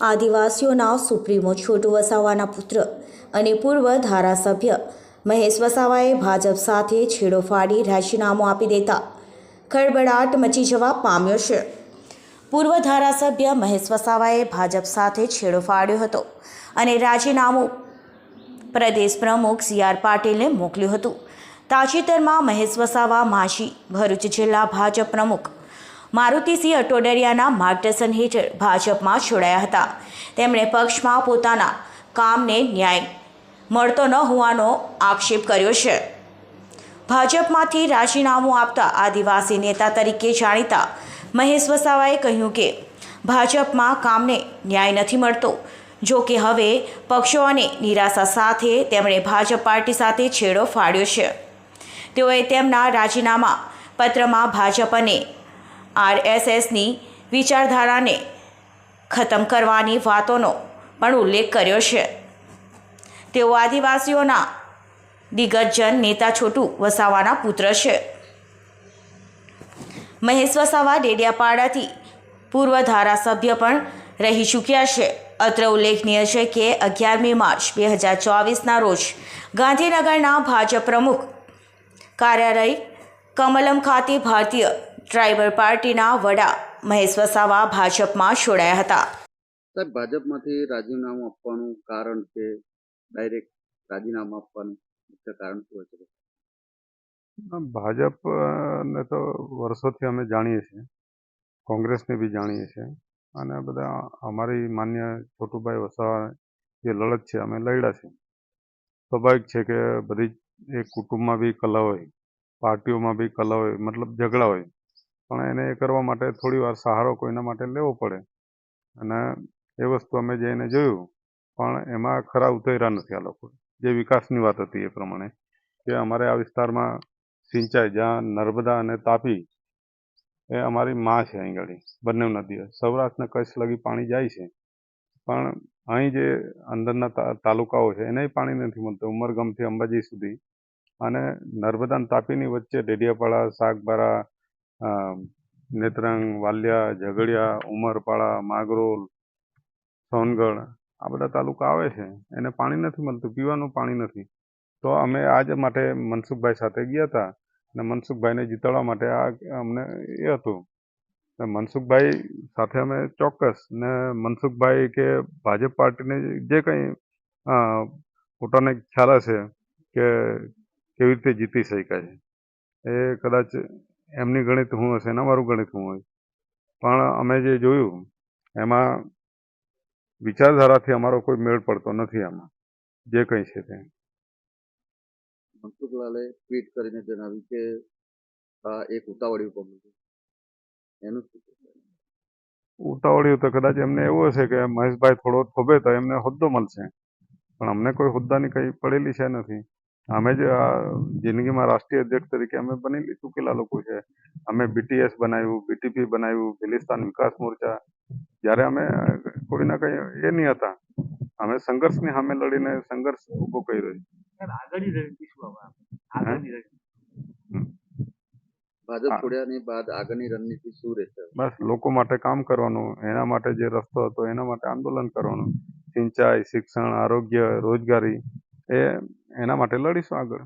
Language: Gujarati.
આદિવાસીઓના સુપ્રીમો છોટુ વસાવાના પુત્ર અને પૂર્વ ધારાસભ્ય મહેશ વસાવાએ ભાજપ સાથે છેડો ફાડી રાજીનામું આપી દેતા ખળબળાટ મચી જવા પામ્યો છે. પૂર્વ ધારાસભ્ય મહેશ વસાવાએ ભાજપ સાથે છેડો ફાડ્યો હતો અને રાજીનામું પ્રદેશ પ્રમુખ સી.આર. પાટીલને મોકલ્યું હતું. તાજેતરમાં મહેશ વસાવા માજી ભરૂચ જિલ્લા ભાજપ પ્રમુખ મારુતિસિંહ અટોડરિયાના માર્ગદર્શન હેઠળ ભાજપમાં જોડાયા હતા. તેમણે પક્ષમાં પોતાના કામને ન્યાય મળતો ન હોવાનો આક્ષેપ કર્યો છે. ભાજપમાંથી રાજીનામું આપતા આદિવાસી નેતા તરીકે જાણીતા મહેશ વસાવાએ કહ્યું કે ભાજપમાં કામને ન્યાય નથી મળતો. જો કે હવે પક્ષો અને નિરાશા સાથે તેમણે ભાજપ પાર્ટી સાથે છેડો ફાડ્યો છે. તેઓએ તેમના રાજીનામા પત્રમાં ભાજપ અને આરએસએસની વિચારધારાને ખતમ કરવાની વાતોનો પણ ઉલ્લેખ કર્યો છે. તેઓ આદિવાસીઓના દિગ્ગજ નેતા છોટુ વસાવાના પુત્ર છે. મહેશ વસાવા ડેડિયાપાડાથી પૂર્વ ધારાસભ્ય પણ રહી ચૂક્યા છે. અત્રે ઉલ્લેખનીય છે કે 11મી માર્ચ 2024ના રોજ ગાંધીનગરના ભાજપ પ્રમુખ કાર્યાલય કમલમ ખાતે ભારતીય ટ્રાઇબલ પાર્ટીના વડા મહેશ વસાવા ભાજપમાં જોડાયા હતા. સાહેબ, ભાજપમાંથી રાજીનામું આપવાનું કારણ છે, ડાયરેક્ટ રાજીનામું આપવાનું મુખ્ય કારણ શું છે? ભાજપને તો વર્ષોથી અમે જાણીએ છીએ, કોંગ્રેસને બી જાણીએ છીએ અને બધા અમારી માન્ય છોટુભાઈ વસાવા જે લડત છે અમે લડ્યા છે. સ્વાભાવિક છે કે બધી એક કુટુંબમાં બી કલહ હોય, પાર્ટીઓમાં બી કલહ હોય, મતલબ ઝઘડા હોય, પણ એને એ કરવા માટે થોડી વાર સહારો કોઈના માટે લેવો પડે અને એ વસ્તુ અમે જઈને જોયું, પણ એમાં ખરા ઉતર્યા નથી આ લોકો. જે વિકાસની વાત હતી એ પ્રમાણે કે અમારે આ વિસ્તારમાં સિંચાઈ, જ્યાં નર્મદા અને તાપી એ અમારી માં છે, અહીં ગાડી બંને નદીઓ સૌરાષ્ટ્ર ને કચ્છ લગી પાણી જાય છે, પણ અહીં જે અંદરના તાલુકાઓ છે એને પાણી નથી મળતું. ઉમરગામથી અંબાજી સુધી અને નર્મદા અને તાપીની વચ્ચે ડેડિયાપાડા, સાગબારા, નેત્રંગ, વાલિયા, ઝઘડિયા, ઉમરપાડા, માગરોલ, સોનગઢ આ બધા તાલુકા આવે છે, એને પાણી નથી મળતું, પીવાનું પાણી નથી. તો અમે આજ માટે મનસુખભાઈ સાથે ગયા હતા અને મનસુખભાઈને જીતાડવા માટે આ અમને એ હતું. મનસુખભાઈ સાથે અમે ચોક્કસ ને મનસુખભાઈ કે ભાજપ પાર્ટીને જે કંઈ પોતાને ખ્યાલ હશે કે કેવી રીતે જીતી શકાય છે, એ કદાચ એમની ગણિત હું હશે ને અમારું ગણિત હું હોય, પણ અમે જે જોયું એમાં વિચારધારાથી અમારો કોઈ મેળ પડતો નથી. આમાં જે કંઈ છે તે મનસુખલાલે ટ્વીટ કરીને જણાવ્યું કે આ એક ઉતાવળિયું પગલું છે, એનું શું? ઉતાવળ્યું તો કદાચ એમને એવું હશે કે મહેશભાઈ થોડો થોભે તો એમને હોદ્દો મળશે, પણ અમને કોઈ હોદ્દાની કંઈ પડેલી છે નથી. અમે જ આ જિંદગીમાં રાષ્ટ્રીય અધ્યક્ષ તરીકે અમે બની ચૂકેલા લોકો છે. અમે બીટીએસ બનાવ્યું, બીટીપી બનાવ્યું, ભીલિસ્તાન વિકાસ મોરચા, જ્યારે અમે કોઈના કંઈ એ નહીં હતા, અમે સંઘર્ષની સામે લડીને સંઘર્ષ ઊભો કર્યો. ભાજપ છોડ્યાની બાદ આગળની રણનીતિ શું રહેશે? બસ લોકો માટે કામ કરવાનું, એના માટે જે રસ્તો હતો એના માટે આંદોલન કરવાનું. સિંચાઈ, શિક્ષણ, આરોગ્ય, રોજગારી એના માટે લડીશું આગળ.